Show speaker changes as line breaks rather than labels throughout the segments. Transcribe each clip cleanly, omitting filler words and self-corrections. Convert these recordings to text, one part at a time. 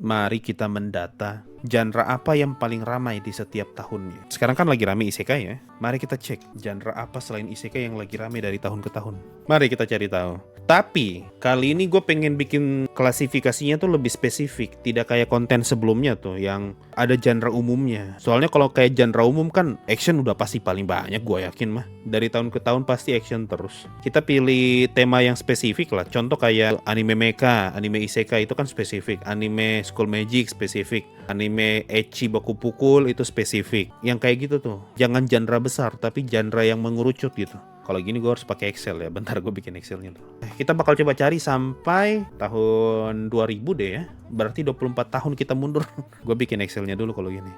Mari kita mendata genre apa yang paling ramai di setiap tahunnya. Sekarang kan lagi ramai isekai ya. Mari kita cek genre apa selain isekai yang lagi ramai dari tahun ke tahun. Mari kita cari tahu. Tapi kali ini gue pengen bikin klasifikasinya tuh lebih spesifik, tidak kayak konten sebelumnya tuh yang ada genre umumnya. Soalnya kalau kayak genre umum kan action udah pasti paling banyak, gue yakin mah. Dari tahun ke tahun pasti action terus. Kita pilih tema yang spesifik lah. Contoh kayak anime mecha, anime isekai itu kan spesifik. Anime School Magic spesifik. Anime ecchi baku pukul itu spesifik. Yang kayak gitu tuh. Jangan genre besar tapi genre yang mengerucut gitu. Kalau gini gue harus pakai Excel ya. Bentar gue bikin Excelnya tuh. Kita bakal coba cari sampai tahun 2000 deh ya. Berarti 24 tahun kita mundur. Gue bikin Excelnya dulu kalau gini.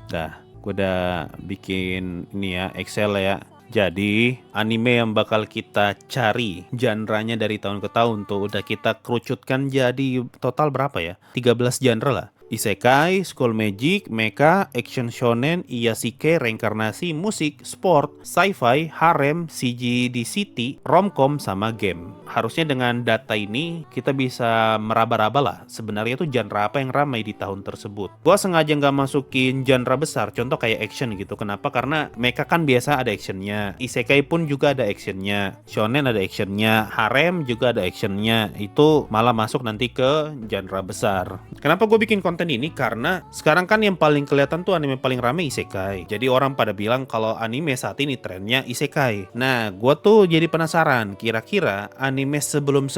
Dah, gue udah bikin ini ya, Excel ya. Jadi, anime yang bakal kita cari genre-nya dari tahun ke tahun tuh udah kita kerucutkan jadi total berapa ya? 13 genre lah. Isekai, School Magic, Mecha, Action Shonen, Iyashikei, Reinkarnasi, Musik, Sport, Sci-Fi, Harem, CG di City, Romcom, sama Game. Harusnya dengan data ini kita bisa meraba-raba lah sebenarnya tuh genre apa yang ramai di tahun tersebut. Gua sengaja nggak masukin genre besar, contoh kayak action gitu. Kenapa? Karena Mecha kan biasa ada actionnya, Isekai pun juga ada actionnya, Shonen ada actionnya, Harem juga ada actionnya. Itu malah masuk nanti ke genre besar. Kenapa gue bikin konten ini? Karena sekarang kan yang paling kelihatan tuh anime paling rame isekai. Jadi orang pada bilang kalau anime saat ini trennya isekai. Nah, gue tuh jadi penasaran, kira-kira anime sebelum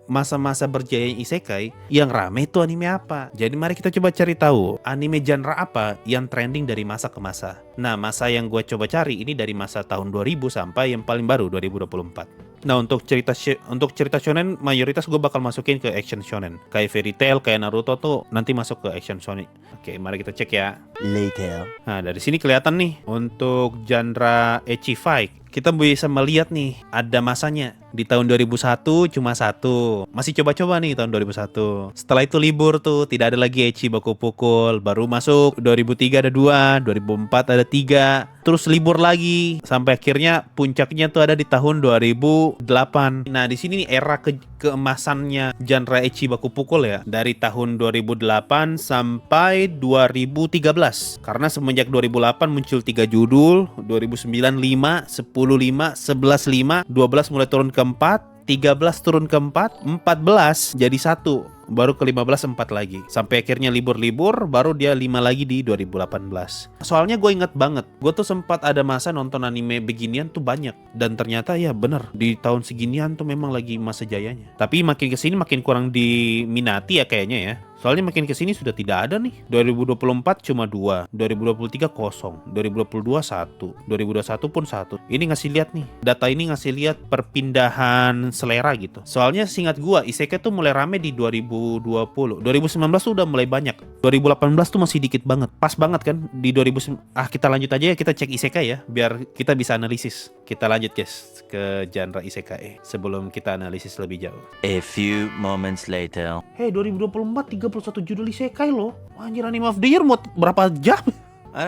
masa-masa berjaya isekai yang rame itu anime apa? Jadi mari kita coba cari tahu anime genre apa yang trending dari masa ke masa. Nah, masa yang gue coba cari ini dari masa tahun 2000 sampai yang paling baru 2024. Nah, untuk cerita shonen mayoritas gue bakal masukin ke action shonen. Kayak Fairy Tail, kayak Naruto tuh nanti masuk ke action shonen. Oke, mari kita cek ya.
Later.
Nah, dari sini kelihatan nih untuk genre ecchi fight. Kita bisa melihat nih ada masanya. Di tahun 2001 cuma satu. Masih coba-coba nih tahun 2001. Setelah itu libur tuh, tidak ada lagi ecchi baku pukul. Baru masuk 2003 ada 2, 2004 ada 3. Terus libur lagi sampai akhirnya puncaknya tuh ada di tahun 2008. Nah, di sini nih era keemasannya genre ecchi baku pukul ya. Dari tahun 2008 sampai 2013. Karena semenjak 2008 muncul 3 judul, 2009 5, 10 5, 11 5, 12 mulai turun ke 4, 13 turun ke 4, 14 jadi 1, baru ke 15 4 lagi. Sampai akhirnya libur-libur, baru dia 5 lagi di 2018. Soalnya gue inget banget, gue tuh sempat ada masa nonton anime beginian tuh banyak. Dan ternyata ya bener, di tahun seginian tuh memang lagi masa jayanya. Tapi makin kesini makin kurang diminati ya kayaknya ya. Soalnya makin kesini sudah tidak ada nih. 2024 cuma 2, 2023 kosong, 2022 1, 2021 pun 1. Ini ngasih lihat nih, data ini ngasih lihat perpindahan selera gitu. Soalnya seingat gua isekai tuh mulai rame di 2020. 2019 tuh udah mulai banyak. 2018 tuh masih dikit banget. Pas banget kan di 2000. Kita lanjut aja ya, kita cek isekai ya biar kita bisa analisis. Kita lanjut guys ke genre isekai sebelum kita analisis lebih jauh.
A few moments later.
Hey, 2024 31 judul isekai loh. Anjir, anime of the year mau berapa jam?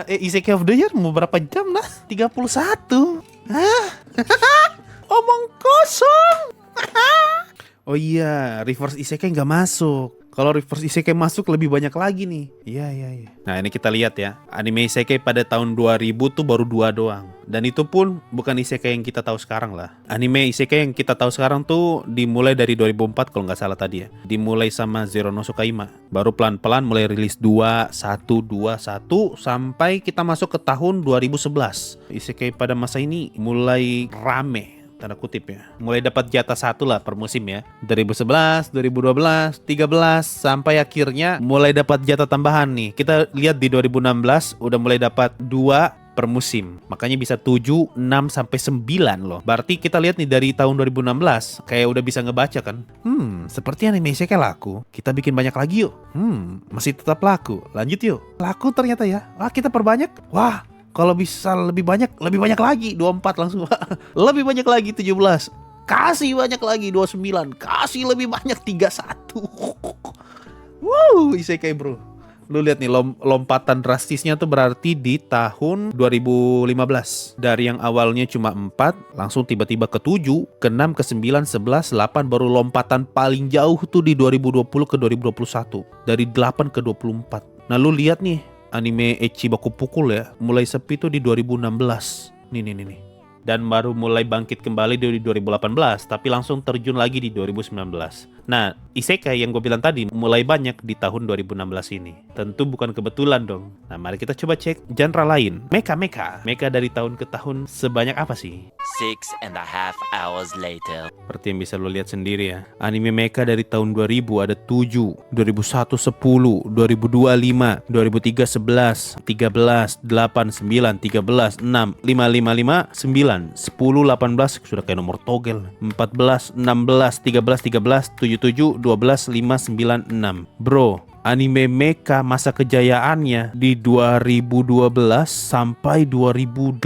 Isekai of the year mau berapa jam nah? 31. Hah? Omong kosong. Oh iya, reverse isekai nggak masuk. Kalau reverse isekai masuk lebih banyak lagi nih. Iya. Nah, ini kita lihat ya. Anime isekai pada tahun 2000 tuh baru 2 doang. Dan itu pun bukan isekai yang kita tahu sekarang lah. Anime isekai yang kita tahu sekarang tuh dimulai dari 2004 kalau nggak salah tadi ya. Dimulai sama Zero no Tsukaima. Baru pelan-pelan mulai rilis 2, 1, 2, 1 sampai kita masuk ke tahun 2011. Isekai pada masa ini mulai rame, tanda kutip ya. Mulai dapat jatah 1 lah per musim ya. 2011, 2012, 13 sampai akhirnya mulai dapat jatah tambahan nih. Kita lihat di 2016 udah mulai dapat 2 per musim. Makanya bisa 7, 6 sampai 9 loh. Berarti kita lihat nih dari tahun 2016 kayak udah bisa ngebaca kan. Seperti anime isekai laku. Kita bikin banyak lagi yuk. Masih tetap laku. Lanjut yuk. Laku ternyata ya. Wah, kita perbanyak. Wah, kalau bisa lebih banyak lagi 24 langsung. Lebih banyak lagi 17. Kasih banyak lagi 29. Kasih lebih banyak 31. Wow, isekai bro. Lu lihat nih lompatan drastisnya tuh berarti di tahun 2015. Dari yang awalnya cuma 4, langsung tiba-tiba ke 7, ke 6, ke 9, 11, 8, baru lompatan paling jauh tuh di 2020 ke 2021. Dari 8 ke 24. Nah lu lihat nih, anime ecchi baku pukul ya, mulai sepi tuh di 2016. Nih. Dan baru mulai bangkit kembali di 2018, tapi langsung terjun lagi di 2019. Nah, isekai yang gue bilang tadi mulai banyak di tahun 2016 ini. Tentu bukan kebetulan dong. Nah, mari kita coba cek genre lain. Mecha. Mecha dari tahun ke tahun sebanyak apa sih?
6.5 hours later.
Seperti yang bisa lo lihat sendiri ya. Anime mecha dari tahun 2000 ada 7, 2001 10, 2002 5, 2003 11, 13, 8, 9, 13, 6, 5, 9, 10, 18 sudah kayak nomor togel. 14, 16, 13, 77, 12, 5, 9, 6. Bro, anime mecha masa kejayaannya di 2012 sampai 2018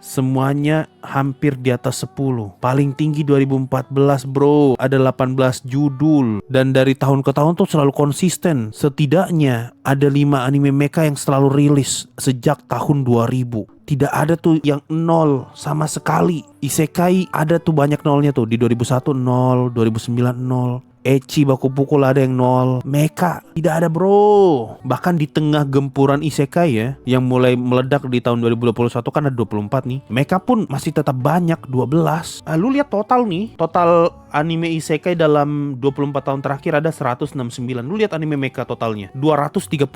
semuanya hampir di atas 10. Paling tinggi 2014 bro, ada 18 judul. Dan dari tahun ke tahun tuh selalu konsisten. Setidaknya ada 5 anime mecha yang selalu rilis sejak tahun 2000. Tidak ada tuh yang nol sama sekali. Isekai ada tuh banyak nolnya tuh. Di 2001 nol, 2009 nol. Ecchi baku pukul ada yang nol. Mecha tidak ada bro. Bahkan di tengah gempuran isekai ya, yang mulai meledak di tahun 2021 kan ada 24 nih. Mecha pun masih tetap banyak, 12. Lu lihat total nih, total anime isekai dalam 24 tahun terakhir ada 169. Lu lihat anime mecha totalnya 236.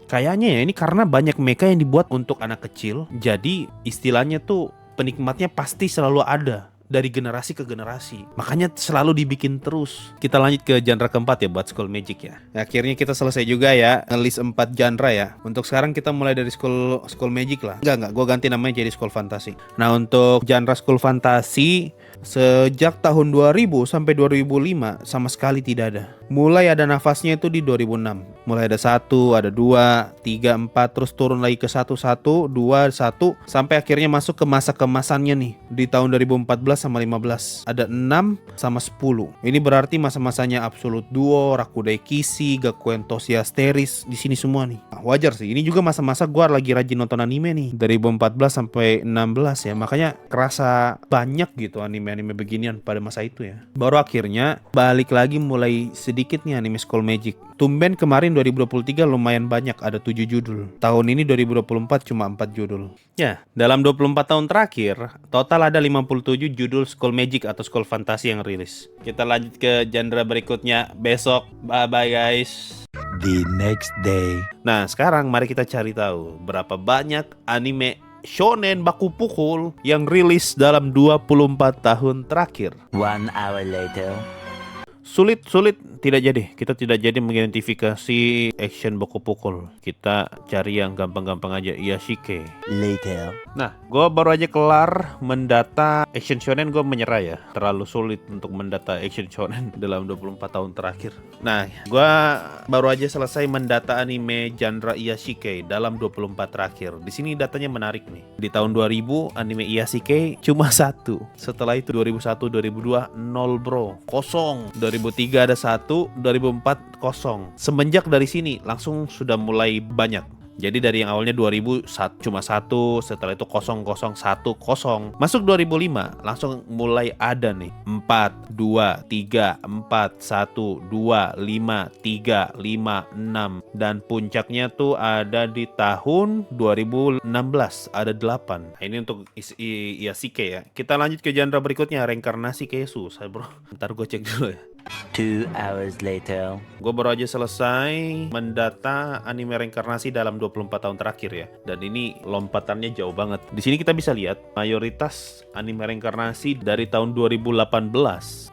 Kayaknya ya ini karena banyak mecha yang dibuat untuk anak kecil. Jadi istilahnya tuh penikmatnya pasti selalu ada dari generasi ke generasi. Makanya selalu dibikin terus. Kita lanjut ke genre keempat ya buat School Magic ya. Akhirnya kita selesai juga ya ngelis 4 genre ya. Untuk sekarang kita mulai dari School Magic lah. Enggak, gue ganti namanya jadi School Fantasy. Nah, untuk genre School Fantasy sejak tahun 2000 sampai 2005 sama sekali tidak ada. Mulai ada nafasnya itu di 2006. Mulai ada 1, ada 2, 3, 4, terus turun lagi ke 1, 2, 1 sampai akhirnya masuk ke masa kemasannya nih di tahun 2014 sama 15. Ada 6 sama 10. Ini berarti masa-masanya Absolute Duo, Rakudai Kishi, Gakuen Toshi Asteris di sini semua nih. Nah, wajar sih. Ini juga masa-masa gua lagi rajin nonton anime nih. Dari 2014 sampai 16 ya. Makanya kerasa banyak gitu anime-anime beginian pada masa itu ya. Baru akhirnya balik lagi mulai sedikit nih anime School Magic. Tumben kemarin 2023 lumayan banyak, ada 7 judul. Tahun ini 2024 cuma 4 judul. Ya, dalam 24 tahun terakhir, total ada 57 judul School Magic atau School Fantasy yang rilis. Kita lanjut ke genre berikutnya besok. Bye-bye guys.
The next day.
Nah, sekarang mari kita cari tahu berapa banyak anime shonen baku pukul yang rilis dalam 24 tahun terakhir.
1 hour later.
Sulit tidak jadi. Kita tidak jadi mengidentifikasi action baku pukul. Kita cari yang gampang-gampang aja, Iyashike.
Later.
Nah, gue baru aja kelar mendata action shonen, gue menyerah ya. Terlalu sulit untuk mendata action shonen dalam 24 tahun terakhir. Nah, gue baru aja selesai mendata anime genre Iyashike dalam 24 terakhir. Di sini datanya menarik nih. Di tahun 2000 anime Iyashike cuma 1. Setelah itu 2001, 2002 0 bro, kosong. 2003 ada 1, 2004 kosong. Semenjak dari sini langsung sudah mulai banyak. Jadi dari yang awalnya 2000 cuma 1, setelah itu 0, 0, 1, 0. Masuk 2005 langsung mulai ada nih 4, 2, 3, 4, 1, 2, 5, 3, 5, 6. Dan puncaknya tuh ada di tahun 2016 ada 8. Nah, ini untuk Iyashike ya. Kita lanjut ke genre berikutnya, reinkarnasi kayak susah bro. Ntar gue cek dulu ya.
2 hours later.
Gue baru aja selesai mendata anime reinkarnasi dalam 24 tahun terakhir ya. Dan ini lompatannya jauh banget. Di sini kita bisa lihat mayoritas anime reinkarnasi dari tahun 2018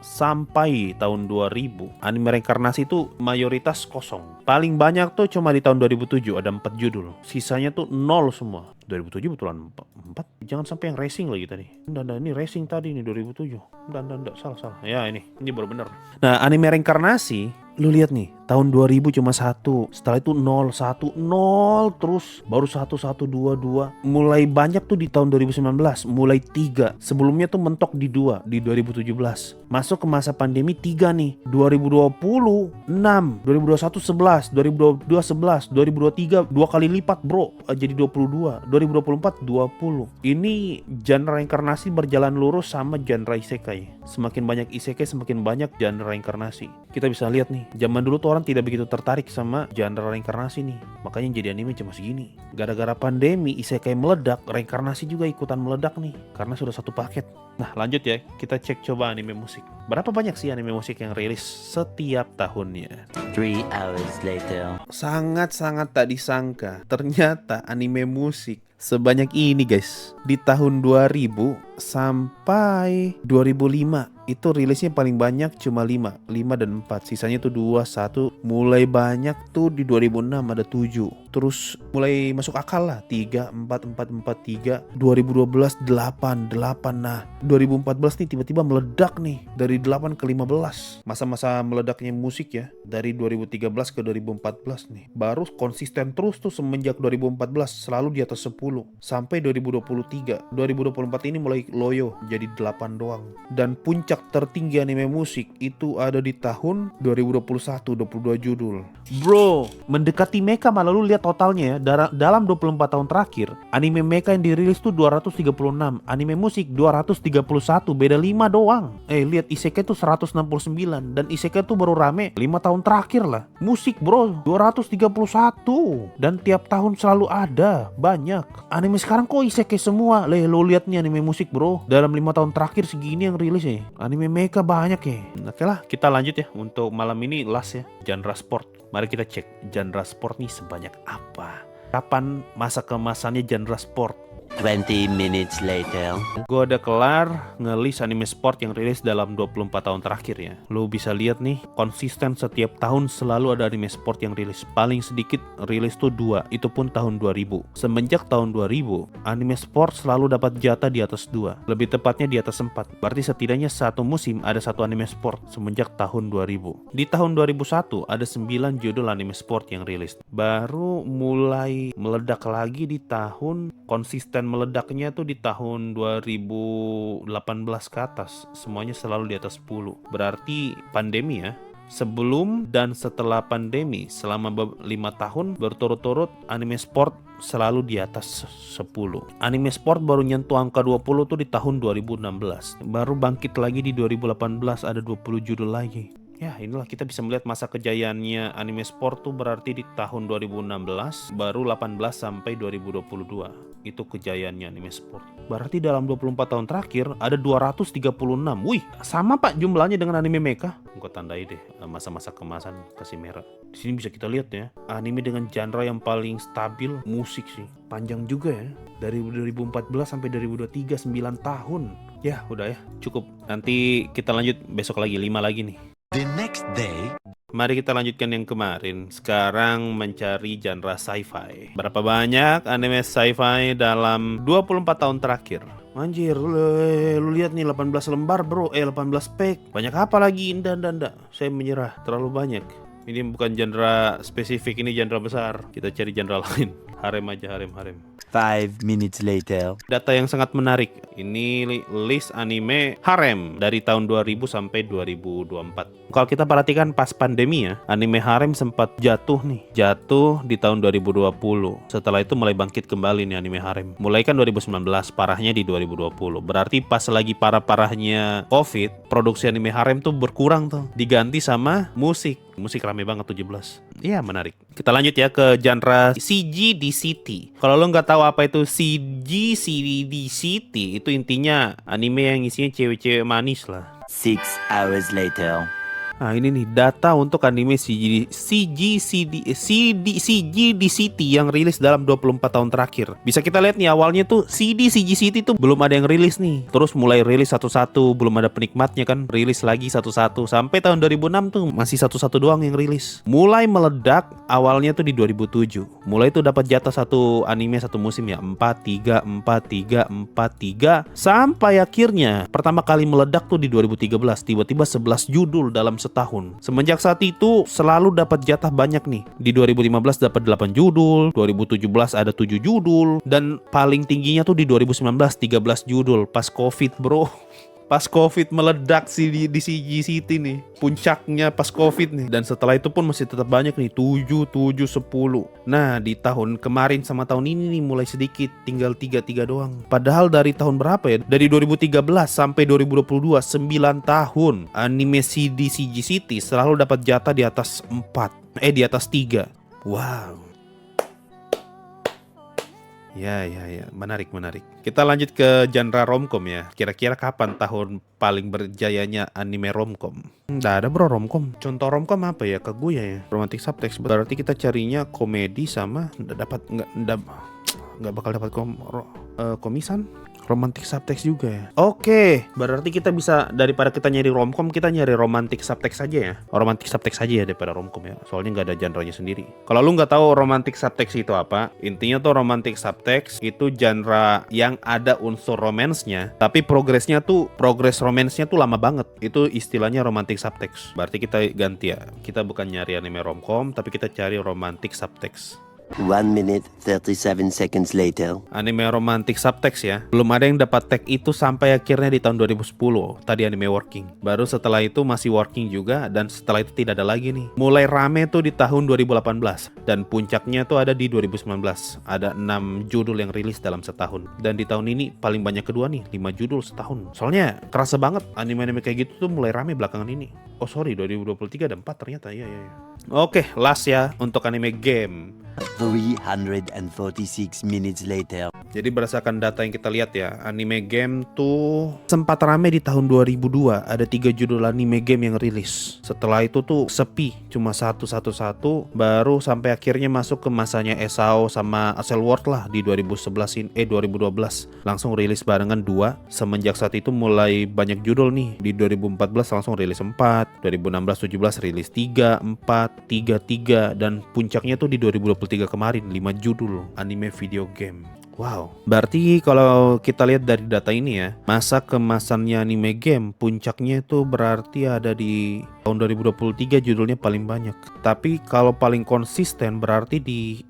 sampai tahun 2000. Anime reinkarnasi itu mayoritas kosong. Paling banyak tuh cuma di tahun 2007 ada 4 judul. Sisanya tuh 0 semua. 2007 betulan 4. Jangan sampai yang racing lagi tadi. Dan ini racing tadi nih 2007. Dan salah. Ya ini baru bener. Nah, anime reinkarnasi Lu lihat nih, tahun 2000 cuma 1, setelah itu 0, 1, 0 terus, baru 1, 1, 2, 2. Mulai banyak tuh di tahun 2019, mulai 3. Sebelumnya tuh mentok di 2 di 2017. Masuk ke masa pandemi 3 nih. 2020 6, 2021 11, 2022 11, 2023 2 kali lipat, bro. Jadi 22, 2024 20. Ini genre reinkarnasi berjalan lurus sama genre isekai. Semakin banyak isekai, semakin banyak genre reinkarnasi. Kita bisa lihat nih, zaman dulu tuh orang tidak begitu tertarik sama genre reinkarnasi nih. Makanya jadi anime cuma segini. Gara-gara pandemi, isekai meledak, reinkarnasi juga ikutan meledak nih. Karena sudah satu paket. Nah lanjut ya, kita cek coba anime musik. Berapa banyak sih anime musik yang rilis setiap tahunnya?
3 hours later.
Sangat-sangat tak disangka, ternyata anime musik sebanyak ini guys. Di tahun 2000 sampai 2005 itu rilisnya paling banyak cuma 5 dan 4. Sisanya tuh 2, 1. Mulai banyak tuh di 2006 ada 7. Terus mulai masuk akal lah 3, 4, 4, 4, 3. 2012 8. Nah 2014 nih tiba-tiba meledak nih dari 8 ke 15. Masa-masa meledaknya musik ya, dari 2013 ke 2014 nih. Baru konsisten terus tuh semenjak 2014 selalu di atas 10 sampai 2023. 2024 ini mulai loyo jadi 8 doang. Dan puncak tertinggi anime musik itu ada di tahun 2021, 22 judul. Bro, mendekati mecha malah lu lihat totalnya ya. Dalam 24 tahun terakhir, anime mecha yang dirilis tuh 236, anime musik 231, beda 5 doang. Lihat isekai tuh 169 dan isekai tuh baru rame 5 tahun terakhir lah. Musik bro, 231 dan tiap tahun selalu ada, banyak. Anime sekarang kok isekai semua. Lu lihat nih anime musik bro, dalam 5 tahun terakhir segini yang rilis ya. Anime mecha banyak ya. Oke lah, kita lanjut ya untuk malam ini last ya, genre sport. Mari kita cek genre sport nih sebanyak apa. Kapan masa kemasannya genre sport?
20 minutes later.
Gue udah kelar ngelis anime sport yang rilis dalam 24 tahun terakhir ya. Lo bisa lihat nih, konsisten setiap tahun selalu ada anime sport yang rilis. Paling sedikit rilis tuh 2, itu pun tahun 2000. Semenjak tahun 2000, anime sport selalu dapat jatah di atas 2. Lebih tepatnya di atas 4. Berarti setidaknya satu musim ada satu anime sport semenjak tahun 2000. Di tahun 2001 ada 9 judul anime sport yang rilis. Baru mulai meledak lagi di tahun, konsisten meledaknya tuh di tahun 2018 ke atas. Semuanya selalu di atas 10. Berarti pandemi ya. Sebelum dan setelah pandemi selama 5 tahun berturut-turut anime sport selalu di atas 10. Anime sport baru nyentuh angka 20 tuh di tahun 2016. Baru bangkit lagi di 2018 ada 20 judul lagi. Ya inilah kita bisa melihat masa kejayaannya anime sport tuh berarti di tahun 2016 baru 18 sampai 2022. Itu kejayaannya anime sport. Berarti dalam 24 tahun terakhir ada 236. Wih, sama pak jumlahnya dengan anime mecha. Gua tandai deh masa-masa kemasan kasih merah. Di sini bisa kita lihat ya, anime dengan genre yang paling stabil musik sih. Panjang juga ya. Dari 2014 sampai 2023 9 tahun. Ya, udah ya, cukup. Nanti kita lanjut besok lagi 5 lagi nih.
The next day.
Mari kita lanjutkan yang kemarin. Sekarang mencari genre sci-fi. Berapa banyak anime sci-fi dalam 24 tahun terakhir? Anjir, lu lihat nih 18 lembar bro, 18 pack. Banyak apa lagi? Ndak. Saya menyerah, terlalu banyak. Ini bukan genre spesifik, ini genre besar. Kita cari genre lain. Harem aja, harem.
5 minutes later.
Data yang sangat menarik. Ini list anime harem dari tahun 2000 sampai 2024. Kalau kita perhatikan pas pandemi ya, anime harem sempat jatuh di tahun 2020. Setelah itu mulai bangkit kembali nih anime harem. Mulai kan 2019, parahnya di 2020. Berarti pas lagi parah-parahnya COVID, produksi anime harem tuh berkurang tuh. Diganti sama musik. Musik rame banget 17. Iya menarik. Kita lanjut ya ke genre CGDCT. Kalau lo nggak tahu apa itu CGDCT, itu intinya anime yang isinya cewek-cewek manis lah.
6 hours later.
Nah ini nih data untuk anime CGDCT yang rilis dalam 24 tahun terakhir. Bisa kita lihat nih awalnya tuh CGCT tuh belum ada yang rilis nih. Terus mulai rilis satu-satu, belum ada penikmatnya kan. Rilis lagi satu-satu. Sampai tahun 2006 tuh masih satu-satu doang yang rilis. Mulai meledak awalnya tuh di 2007. Mulai tuh dapat jatah satu anime satu musim ya. 4-3. Sampai akhirnya pertama kali meledak tuh di 2013. Tiba-tiba 11 judul dalam setahun. Semenjak saat itu selalu dapat jatah banyak nih. Di 2015 dapat 8 judul, 2017 ada 7 judul, dan paling tingginya tuh di 2019 13 judul pas Covid, bro. Pas Covid meledak sih di CG City nih. Puncaknya pas Covid nih. Dan setelah itu pun masih tetap banyak nih. 7, 10. Nah, di tahun kemarin sama tahun ini nih mulai sedikit. Tinggal 3 doang. Padahal dari tahun berapa ya? Dari 2013 sampai 2022, 9 tahun. Anime CD CG City selalu dapat jatah di atas 4. Di atas 3. Wow. Ya, menarik. Kita lanjut ke genre romcom ya. Kira-kira kapan tahun paling berjayanya anime romcom? Nggak ada bro romcom. Contoh romcom apa ya? Kaguya ya. Romantic subtext. Berarti kita carinya komedi sama nggak bakal dapat komisan. Romantic subtext juga ya. Oke, berarti kita bisa daripada kita nyari romcom, kita nyari romantic subtext aja ya. Romantic subtext aja ya daripada romcom ya. Soalnya nggak ada genre-nya sendiri. Kalau lu nggak tahu romantic subtext itu apa, intinya tuh romantic subtext itu genre yang ada unsur romance-nya, tapi progres romance-nya tuh lama banget. Itu istilahnya romantic subtext. Berarti kita ganti ya. Kita bukan nyari anime romcom, tapi kita cari romantic subtext.
1 minute 37 seconds later.
Anime romantic subtext ya. Belum ada yang dapat tag itu sampai akhirnya di tahun 2010. Tadi anime working. Baru setelah itu masih working juga. Dan setelah itu tidak ada lagi nih. Mulai rame tuh di tahun 2018. Dan puncaknya tuh ada di 2019. Ada 6 judul yang rilis dalam setahun. Dan di tahun ini paling banyak kedua nih, 5 judul setahun. Soalnya kerasa banget anime-anime kayak gitu tuh mulai rame belakangan ini. Oh sorry, 2023 ada 4 ternyata. Iya. Oke, last ya untuk anime game.
346 minutes later.
Jadi berdasarkan data yang kita lihat ya, anime game tuh sempat rame di tahun 2002. Ada 3 judul anime game yang rilis. Setelah itu tuh sepi, cuma satu. Baru sampai akhirnya masuk ke masanya SAO sama Acelworld lah di 2012. Langsung rilis barengan 2. Semenjak saat itu mulai banyak judul nih. Di 2014 langsung rilis 4, 2016-17 rilis 3, 4, 3, dan puncaknya tuh di 2023 kemarin 5 judul anime video game. Wow, berarti kalau kita lihat dari data ini ya, masa kemasannya anime game puncaknya itu berarti ada di tahun 2023 judulnya paling banyak. Tapi kalau paling konsisten berarti di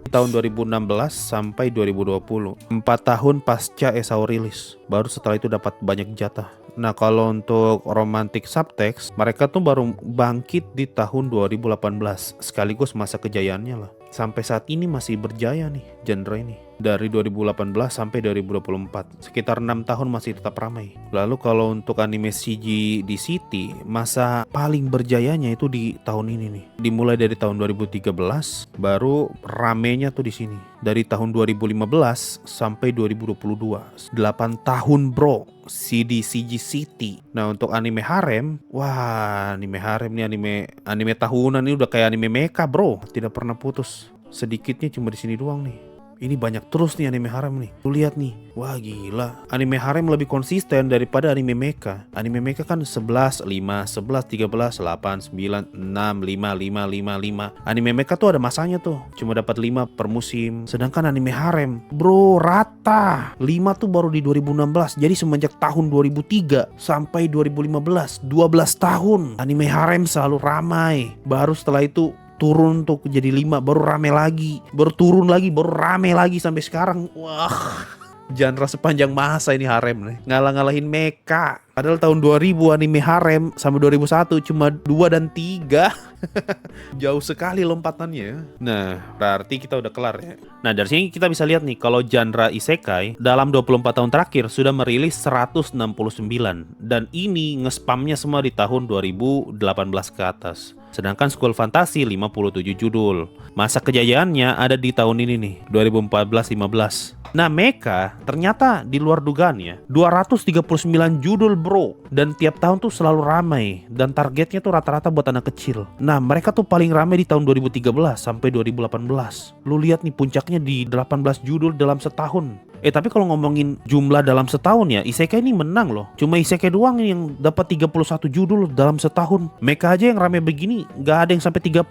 tahun 2016 sampai 2020, 4 tahun pasca SAO rilis. Baru setelah itu dapat banyak jatah. Nah kalau untuk romantic subtext, mereka tuh baru bangkit di tahun 2018, sekaligus masa kejayaannya lah. Sampai saat ini masih berjaya nih genre ini. Dari 2018 sampai 2024, sekitar 6 tahun masih tetap ramai. Lalu kalau untuk anime CG di City, masa paling berjayanya itu di tahun ini nih. Dimulai dari tahun 2013, baru ramenya tuh di sini. Dari tahun 2015 sampai 2022, 8 tahun bro. CG City. Nah untuk anime harem, wah anime harem nih anime tahunan ini udah kayak anime mecha bro, tidak pernah putus. Sedikitnya cuma di sini doang nih. Ini banyak terus nih anime harem nih. Lu lihat nih. Wah gila. Anime harem lebih konsisten daripada anime mecha. Anime mecha kan 11, 5, 11, 13, 8, 9, 6, 5, 5, 5, 5. Anime mecha tuh ada masanya tuh. Cuma dapat 5 per musim. Sedangkan anime harem, bro, rata. 5 tuh baru di 2016. Jadi semenjak tahun 2003 sampai 2015, 12 tahun anime harem selalu ramai. Baru setelah itu turun tuh jadi 5, baru rame lagi, baru turun lagi, baru rame lagi sampai sekarang. Wah, genre sepanjang masa ini harem nih, ngalah-ngalahin mecha. Padahal tahun 2000 anime harem sama 2001 cuma 2 dan 3. Jauh sekali lompatannya. Nah, berarti kita udah kelar ya. Nah, dari sini kita bisa lihat nih kalau genre isekai dalam 24 tahun terakhir sudah merilis 169 dan ini ngespamnya semua di tahun 2018 ke atas. Sedangkan School Fantasy 57 judul. Masa kejayaannya ada di tahun ini nih, 2014-15. Nah, mecha ternyata di luar dugaan ya, 239 judul bro. Dan tiap tahun tuh selalu ramai. Dan targetnya tuh rata-rata buat anak kecil. Nah, mereka tuh paling ramai di tahun 2013 sampai 2018. Lu lihat nih puncaknya di 18 judul dalam setahun. Tapi kalau ngomongin jumlah dalam setahun ya, isekai ini menang loh. Cuma isekai doang yang dapat 31 judul dalam setahun. Mecha aja yang rame begini gak ada yang sampai 30.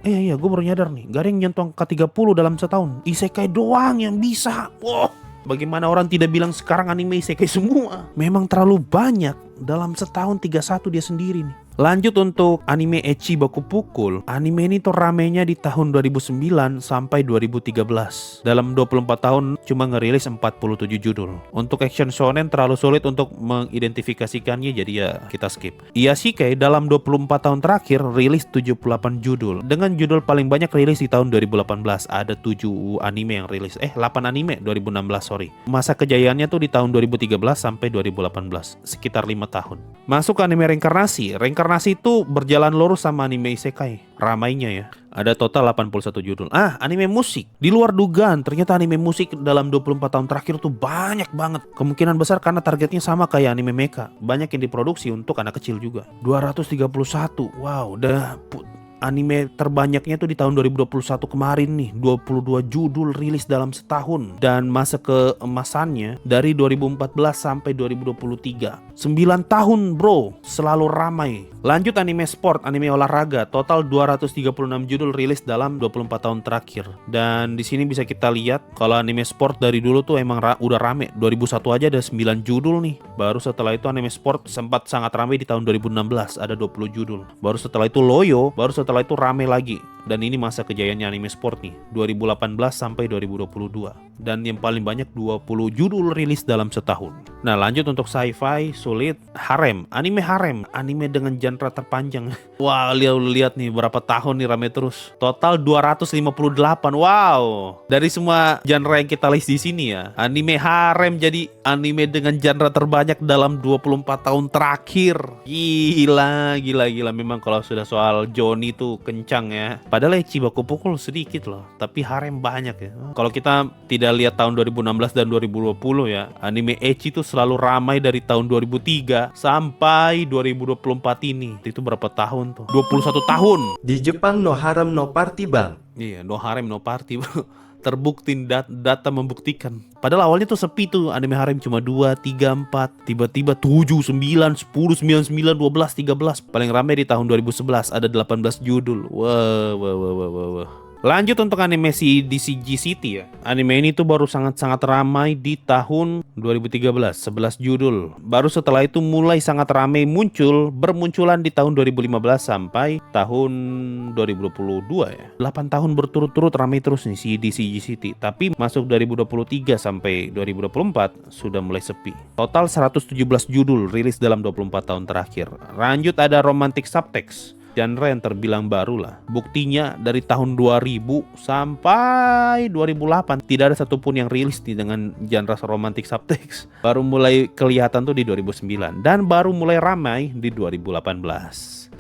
Iya gue baru nyadar nih, gak ada yang nyentuh angka 30 dalam setahun. Isekai doang yang bisa. Wow, bagaimana orang tidak bilang sekarang anime isekai semua? Memang terlalu banyak. Dalam setahun 31 dia sendiri nih. Lanjut untuk anime ecchi baku pukul. Anime ini tuh ramenya di tahun 2009 sampai 2013. Dalam 24 tahun cuma ngerilis 47 judul. Untuk action shonen terlalu sulit untuk mengidentifikasikannya, jadi ya kita skip. Isekai dalam 24 tahun terakhir rilis 78 judul. Dengan judul paling banyak rilis di tahun 2018. Ada 7 anime yang rilis. 8 anime 2016, sorry. Masa kejayaannya tuh di tahun 2013 sampai 2018. Sekitar 5 tahun. Masuk ke anime reinkarnasi. Reinkarnasi itu berjalan lurus sama anime isekai. Ramainya ya. Ada total 81 judul. Anime musik. Di luar dugaan, ternyata anime musik dalam 24 tahun terakhir tuh banyak banget. Kemungkinan besar karena targetnya sama kayak anime mecha. Banyak yang diproduksi untuk anak kecil juga. 231. Wow, anime terbanyaknya tuh di tahun 2021 kemarin nih, 22 judul rilis dalam setahun. Dan masa keemasannya dari 2014 sampai 2023. 9 tahun bro, selalu ramai. Lanjut anime sport, anime olahraga, total 236 judul rilis dalam 24 tahun terakhir. Dan di sini bisa kita lihat kalau anime sport dari dulu tuh emang udah rame. 2001 aja ada 9 judul nih. Baru setelah itu anime sport sempat sangat ramai di tahun 2016, ada 20 judul. Baru setelah itu Loyo, baru setelah itu rame lagi. Dan ini masa kejayaannya anime sport nih, 2018 sampai 2022. Dan yang paling banyak 20 judul rilis dalam setahun. Nah lanjut untuk sci-fi, sulit, harem. Anime dengan genre terpanjang. Wah, lihat nih berapa tahun nih rame terus. Total 258. Wow. Dari semua genre yang kita list di sini ya, anime harem jadi anime dengan genre terbanyak dalam 24 tahun terakhir. Gila. Memang kalau sudah soal Johnny tuh kencang ya. Padahal ecchi baku pukul sedikit loh, tapi harem banyak ya. Kalau kita tidak lihat tahun 2016 dan 2020 ya, anime ecchi tuh selalu ramai dari tahun 2003 sampai 2024 ini. Itu berapa tahun tuh? 21 tahun.
Di Jepang no harem no party bang.
Iya, no harem no party. Terbukti data membuktikan. Padahal awalnya tuh sepi tuh, anime harem cuma 2, 3, 4, tiba-tiba 7, 9, 10, 9, 9, 12, 13. Paling ramai di tahun 2011 ada 18 judul. Wah. Lanjut untuk anime DCG City ya. Anime ini tuh baru sangat-sangat ramai di tahun 2013, 11 judul. Baru setelah itu mulai sangat ramai bermunculan di tahun 2015 sampai tahun 2022 ya. 8 tahun berturut-turut ramai terus nih si DCG City. Tapi masuk 2023 sampai 2024 sudah mulai sepi. Total 117 judul rilis dalam 24 tahun terakhir. Lanjut ada romantic subtext. Genre yang terbilang baru lah. Buktinya dari tahun 2000 sampai 2008 tidak ada satupun yang rilis dengan genre romantic subtext. Baru mulai kelihatan tuh di 2009 dan baru mulai ramai di 2018.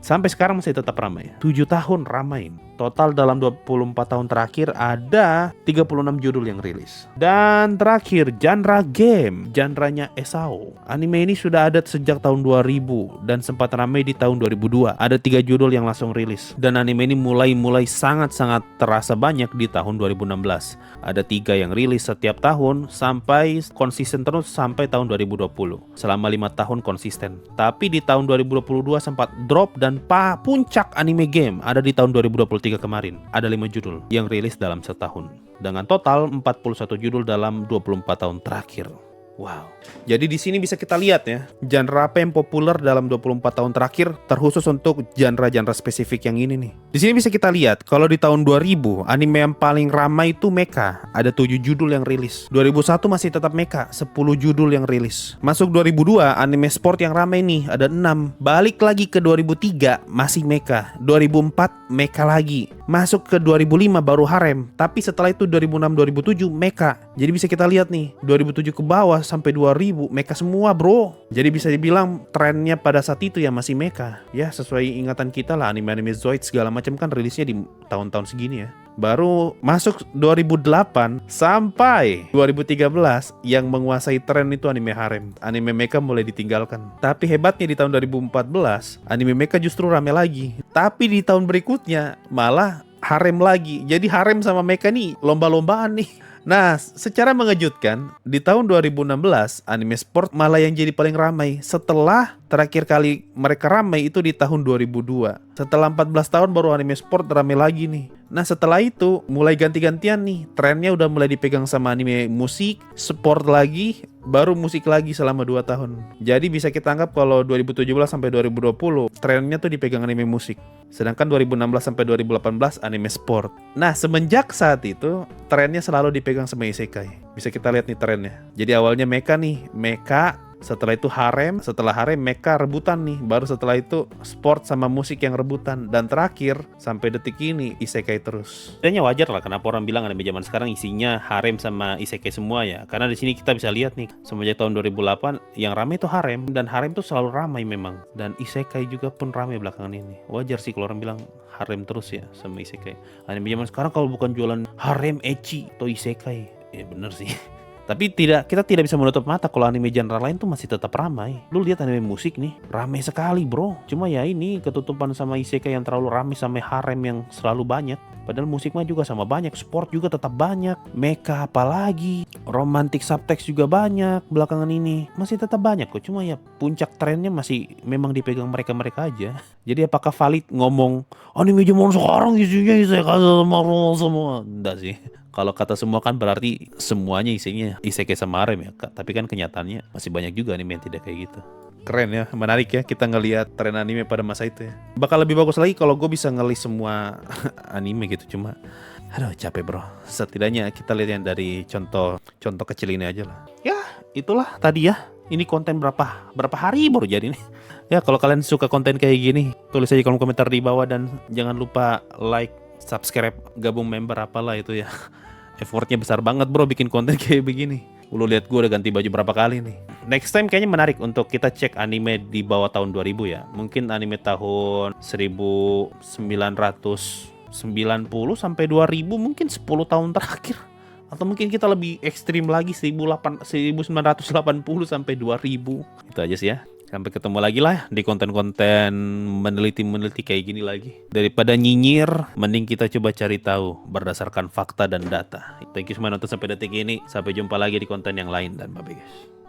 Sampai sekarang masih tetap ramai. 7 tahun ramai. Total dalam 24 tahun terakhir ada 36 judul yang rilis. Dan terakhir genre game, genrenya SAO. Anime ini sudah ada sejak tahun 2000 dan sempat ramai di tahun 2002. Ada 3 judul yang langsung rilis. Dan anime ini mulai sangat-sangat terasa banyak di tahun 2016. Ada 3 yang rilis setiap tahun sampai konsisten terus sampai tahun 2020. Selama 5 tahun konsisten. Tapi di tahun 2022 sempat drop dan puncak anime game ada di tahun 2023 kemarin. Ada 5 judul yang rilis dalam setahun. Dengan total 41 judul dalam 24 tahun terakhir. Wow. Jadi di sini bisa kita lihat ya, genre apa yang populer dalam 24 tahun terakhir terkhusus untuk genre-genre spesifik yang ini nih. Di sini bisa kita lihat kalau di tahun 2000 anime yang paling ramai itu mecha, ada 7 judul yang rilis. 2001 masih tetap mecha, 10 judul yang rilis. Masuk 2002 anime sport yang ramai nih, ada 6. Balik lagi ke 2003 masih mecha. 2004 mecha lagi. Masuk ke 2005 baru harem, tapi setelah itu 2006-2007 mecha. Jadi bisa kita lihat nih, 2007 ke bawah sampai 2000 mecha semua bro. Jadi bisa dibilang trennya pada saat itu ya masih mecha. Ya sesuai ingatan kita lah, anime-anime Zoid segala macam kan rilisnya di tahun-tahun segini ya. Baru masuk 2008 sampai 2013 yang menguasai tren itu anime harem. Anime mecha mulai ditinggalkan. Tapi hebatnya di tahun 2014 anime mecha justru rame lagi. Tapi di tahun berikutnya malah harem lagi. Jadi harem sama mecha nih lomba-lombaan nih. Nah, secara mengejutkan, di tahun 2016, anime sport malah yang jadi paling ramai setelah Terakhir kali mereka ramai itu di tahun 2002. Setelah 14 tahun baru anime sport ramai lagi nih. Nah setelah itu mulai ganti-gantian nih. Trennya udah mulai dipegang sama anime musik, sport lagi, baru musik lagi selama 2 tahun. Jadi bisa kita anggap kalau 2017 sampai 2020 trennya tuh dipegang anime musik. Sedangkan 2016 sampai 2018 anime sport. Nah semenjak saat itu trennya selalu dipegang sama isekai. Bisa kita lihat nih trennya. Jadi awalnya mecha nih, mecha. Setelah itu harem, setelah harem mecha rebutan nih. Baru setelah itu sport sama musik yang rebutan. Dan terakhir sampai detik ini isekai terus. Kayaknya wajar lah kenapa orang bilang anime zaman sekarang isinya harem sama isekai semua ya. Karena di sini kita bisa lihat nih semenjak tahun 2008 yang ramai itu harem, dan harem tuh selalu ramai memang. Dan isekai juga pun ramai belakangan ini. Wajar sih kalau orang bilang harem terus ya sama isekai. Anime zaman sekarang kalau bukan jualan harem, ecchi atau isekai, ya bener sih. Tapi kita tidak bisa menutup mata kalau anime genre lain tuh masih tetap ramai. Lu lihat anime musik nih, ramai sekali bro. Cuma ya ini ketutupan sama isekai yang terlalu ramai sampai harem yang selalu banyak. Padahal musik mah juga sama banyak, sport juga tetap banyak, mecha apalagi, romantic subtext juga banyak belakangan ini. Masih tetap banyak kok, cuma ya puncak trennya masih memang dipegang mereka-mereka aja. Jadi apakah valid ngomong anime zaman sekarang isinya isekai semua? Enggak sih. Kalau kata semua kan berarti semuanya isinya isekai sama harem ya, Kak. Tapi kan kenyataannya masih banyak juga anime yang tidak kayak gitu. Keren ya, menarik ya kita ngelihat tren anime pada masa itu ya. Bakal lebih bagus lagi kalau gue bisa ngelis semua anime gitu. Cuma aduh capek bro. Setidaknya kita lihat yang dari contoh kecil ini aja lah. Ya itulah tadi ya. Ini konten berapa hari baru jadi nih. Ya kalau kalian suka konten kayak gini, tulis aja kolom komentar di bawah. Dan jangan lupa like, subscribe, gabung member apalah itu ya. Effortnya besar banget bro bikin konten kayak begini. Lu lihat gue udah ganti baju berapa kali nih. Next time kayaknya menarik untuk kita cek anime di bawah tahun 2000 ya. Mungkin anime tahun 1990 sampai 2000, mungkin 10 tahun terakhir. Atau mungkin kita lebih ekstrim lagi 1980 sampai 2000. Itu aja sih ya. Sampai ketemu lagi lah di konten-konten meneliti kayak gini lagi. Daripada nyinyir, mending kita coba cari tahu berdasarkan fakta dan data. Thank you semua nonton sampai detik ini. Sampai jumpa lagi di konten yang lain dan bye-bye guys.